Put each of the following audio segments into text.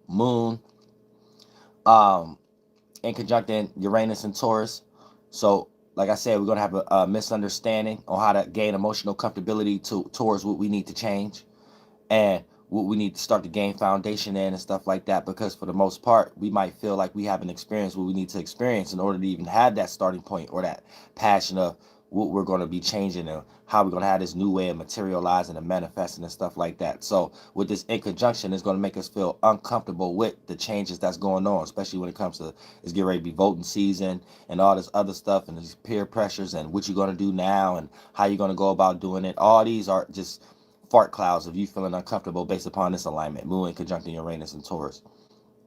Moon in conjuncting Uranus and Taurus. So, like I said, we're gonna have a misunderstanding on how to gain emotional comfortability towards what we need to change and what we need to start to gain foundation in and stuff like that. Because for the most part, we might feel like we haven't experienced what we need to experience in order to even have that starting point or that passion of what we're going to be changing and how we're going to have this new way of materializing and manifesting and stuff like that. So with this in conjunction, it's going to make us feel uncomfortable with the changes that's going on, especially when it comes to it's getting ready to be voting season and all this other stuff and these peer pressures and what you're going to do now and how you're going to go about doing it. All these are just fart clouds of you feeling uncomfortable based upon this alignment, Moon conjuncting Uranus and Taurus.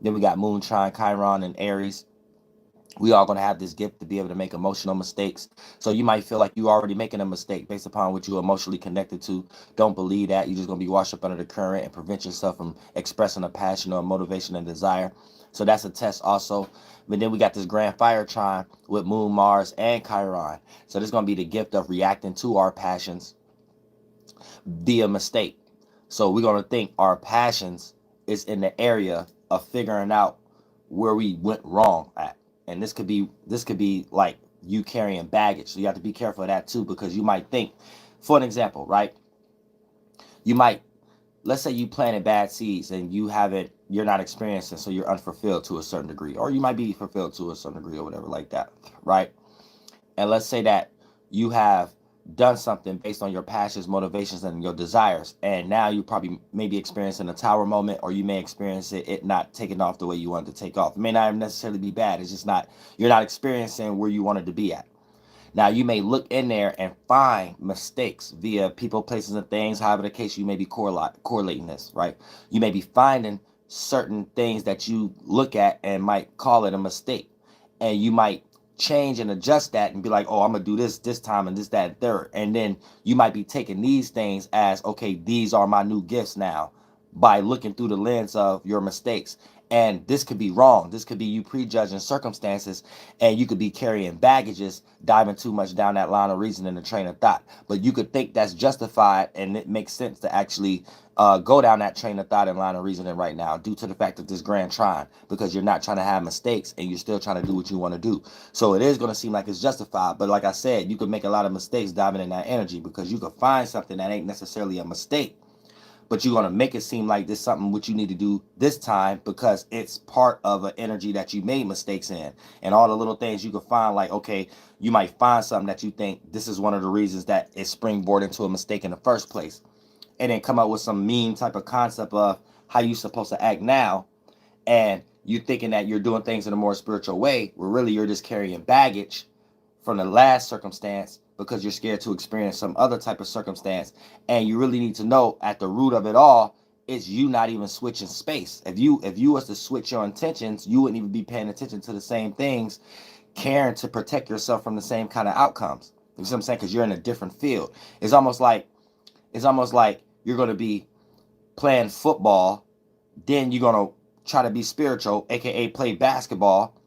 Then we got Moon trine Chiron and Aries. We are going to have this gift to be able to make emotional mistakes. So you might feel like you already making a mistake based upon what you're emotionally connected to. Don't believe that. You're just going to be washed up under the current and prevent yourself from expressing a passion or motivation and desire. So that's a test also. But then we got this grand fire trine with Moon, Mars, and Chiron. So this is going to be the gift of reacting to our passions via mistake. So we're going to think our passions is in the area of figuring out where we went wrong at. And this could be like you carrying baggage. So you have to be careful of that too, because you might think, for an example, right? You might, let's say you planted bad seeds and you're not experiencing, so you're unfulfilled to a certain degree, or you might be fulfilled to a certain degree or whatever like that, right? And let's say that you have done something based on your passions, motivations, and your desires, and now you probably maybe experiencing a tower moment, or you may experience it not taking off the way you wanted to take off. It may not necessarily be bad. It's just not, you're not experiencing where you wanted to be at. Now you may look in there and find mistakes via people, places, and things. However the case, you may be correlating this, right? You may be finding certain things that you look at and might call it a mistake, and you might change and adjust that and be like, oh, I'm gonna do this time and this, that, and third. And then you might be taking these things as, okay, these are my new gifts now, by looking through the lens of your mistakes. And this could be wrong. This could be you prejudging circumstances, and you could be carrying baggages, diving too much down that line of reasoning and train of thought. But you could think that's justified, and it makes sense to actually go down that train of thought and line of reasoning right now, due to the fact of this grand trine, because you're not trying to have mistakes and you're still trying to do what you want to do. So it is going to seem like it's justified, but like I said, you could make a lot of mistakes diving in that energy, because you could find something that ain't necessarily a mistake, but you're going to make it seem like this is something what you need to do this time because it's part of an energy that you made mistakes in. And all the little things you could find, like, okay, you might find something that you think this is one of the reasons that it springboarded into a mistake in the first place, and then come up with some mean type of concept of how you're supposed to act now, and you thinking that you're doing things in a more spiritual way, where really you're just carrying baggage from the last circumstance because you're scared to experience some other type of circumstance. And you really need to know at the root of it all is you not even switching space. If you was to switch your intentions, you wouldn't even be paying attention to the same things, caring to protect yourself from the same kind of outcomes. You see what I'm saying? Because you're in a different field. It's almost like you're going to be playing football, then you're going to try to be spiritual, aka play basketball,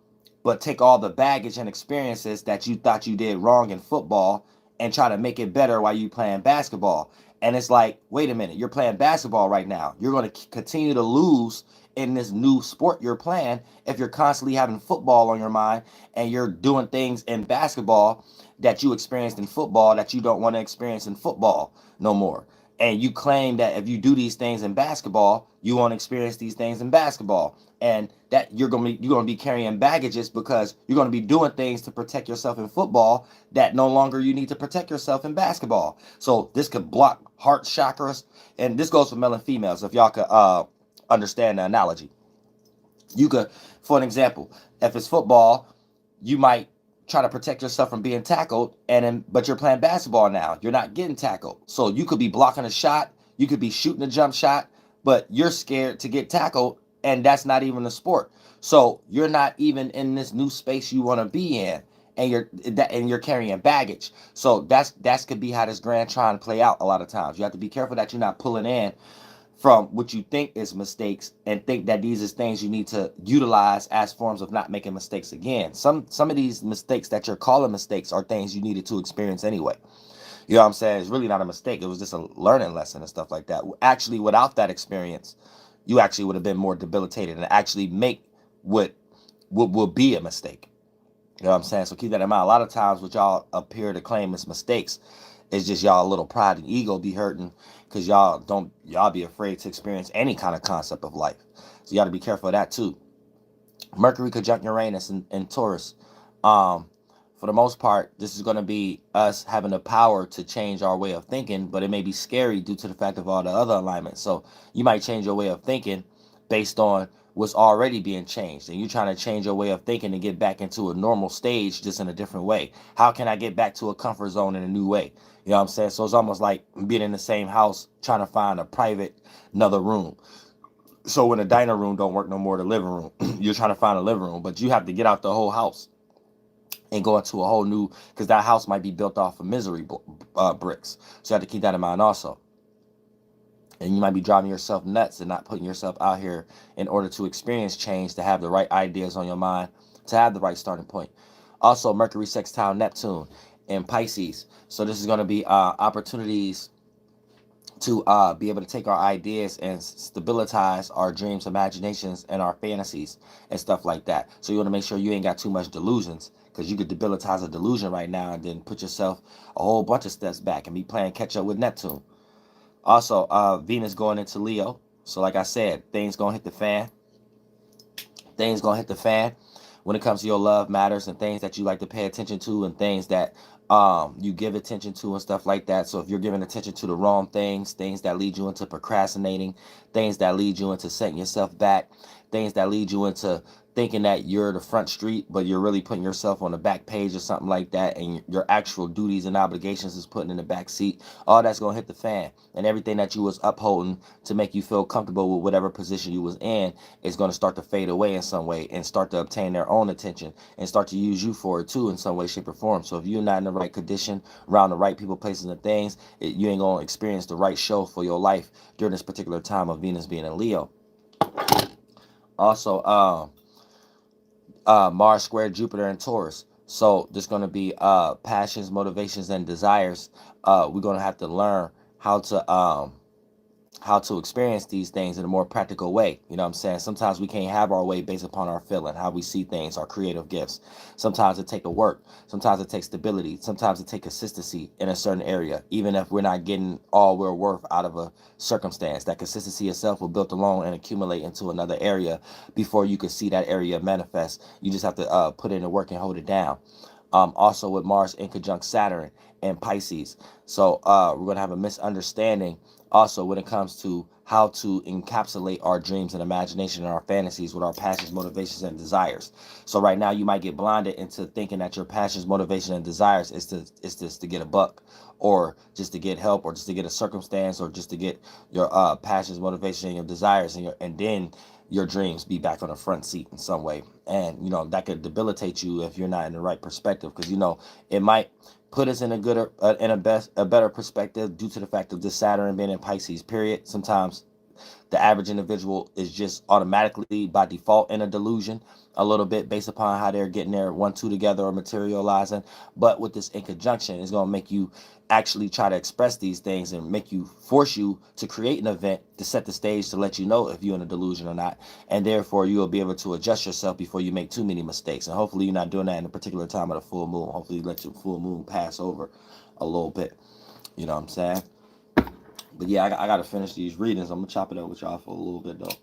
but take all the baggage and experiences that you thought you did wrong in football and try to make it better while you playing basketball. And it's like, wait a minute, you're playing basketball right now. You're going to continue to lose in this new sport you're playing if you're constantly having football on your mind and you're doing things in basketball that you experienced in football that you don't want to experience in football no more. And you claim that if you do these things in basketball, you won't experience these things in basketball, and that you're gonna be carrying baggages because you're gonna be doing things to protect yourself in football that no longer you need to protect yourself in basketball. So this could block heart chakras, and this goes for male and females. If y'all could understand the analogy, you could, for an example, if it's football, you might try to protect yourself from being tackled, and then but you're playing basketball now. You're not getting tackled. So you could be blocking a shot, you could be shooting a jump shot, but you're scared to get tackled, and that's not even a sport. So you're not even in this new space you want to be in, and you're carrying baggage. So that's could be how this grand trying to play out a lot of times. You have to be careful that you're not pulling in from what you think is mistakes and think that these is things you need to utilize as forms of not making mistakes again. Some of these mistakes that you're calling mistakes are things you needed to experience anyway. You know what I'm saying? It's really not a mistake. It was just a learning lesson and stuff like that. Actually, without that experience, you actually would have been more debilitated and actually make what will be a mistake. You know what I'm saying? So keep that in mind. A lot of times what y'all appear to claim as mistakes is just y'all a little pride and ego be hurting because y'all be afraid to experience any kind of concept of life. So you got to be careful of that too. Mercury conjunct Uranus in Taurus. Um, for the most part, this is going to be us having the power to change our way of thinking, but it may be scary due to the fact of all the other alignments. So you might change your way of thinking based on what's already being changed, and you're trying to change your way of thinking and get back into a normal stage just in a different way. How can I get back to a comfort zone in a new way? You know what I'm saying? So it's almost like being in the same house trying to find a private another room. So when the dining room don't work no more, the living room, you're trying to find a living room, but you have to get out the whole house and go into a whole new, because that house might be built off of misery bricks. So you have to keep that in mind also. And you might be driving yourself nuts and not putting yourself out here in order to experience change, to have the right ideas on your mind, to have the right starting point. Also, Mercury sextile Neptune in Pisces. So this is going to be opportunities to be able to take our ideas and stabilize our dreams, imaginations, and our fantasies and stuff like that. So you want to make sure you ain't got too much delusions, because you could debilitize a delusion right now and then put yourself a whole bunch of steps back and be playing catch up with Neptune. Also, Venus going into Leo. So like I said, things gonna hit the fan. Things gonna hit the fan when it comes to your love matters and things that you like to pay attention to and things that you give attention to and stuff like that. So if you're giving attention to the wrong things, things that lead you into procrastinating, things that lead you into setting yourself back, things that lead you into thinking that you're the front street, but you're really putting yourself on the back page or something like that, and your actual duties and obligations is putting in the back seat, all that's going to hit the fan. And everything that you was upholding to make you feel comfortable with whatever position you was in is going to start to fade away in some way and start to obtain their own attention and start to use you for it too in some way, shape, or form. So if you're not in the right condition, around the right people, places, and things, you ain't going to experience the right show for your life during this particular time of Venus being in Leo. Also, Mars square Jupiter and Taurus. So there's going to be passions, motivations, and desires. We're going to have to learn how to experience these things in a more practical way. You know what I'm saying? Sometimes we can't have our way based upon our feeling, how we see things, our creative gifts. Sometimes it takes a work. Sometimes it takes stability. Sometimes it takes consistency in a certain area, even if we're not getting all we're worth out of a circumstance. That consistency itself will build along and accumulate into another area before you can see that area manifest. You just have to put in the work and hold it down. Also with Mars in conjunct Saturn and Pisces. So we're going to have a misunderstanding also when it comes to how to encapsulate our dreams and imagination and our fantasies with our passions, motivations, and desires. So right now you might get blinded into thinking that your passions, motivation, and desires is just to get a buck, or just to get help, or just to get a circumstance, or just to get your passions, motivation, and your desires, and then your dreams be back on the front seat in some way. And you know that could debilitate you if you're not in the right perspective, because you know it might put us in a good a better perspective due to the fact of this Saturn being in Pisces period. Sometimes the average individual is just automatically by default in a delusion a little bit based upon how they're getting their 1-2 together or materializing. But with this in conjunction, it's going to make you actually try to express these things and make you force you to create an event to set the stage to let you know if you're in a delusion or not. And therefore, you will be able to adjust yourself before you make too many mistakes. And hopefully, you're not doing that in a particular time of the full moon. Hopefully, you let your full moon pass over a little bit. You know what I'm saying? But yeah, I got to finish these readings. I'm going to chop it up with y'all for a little bit, though.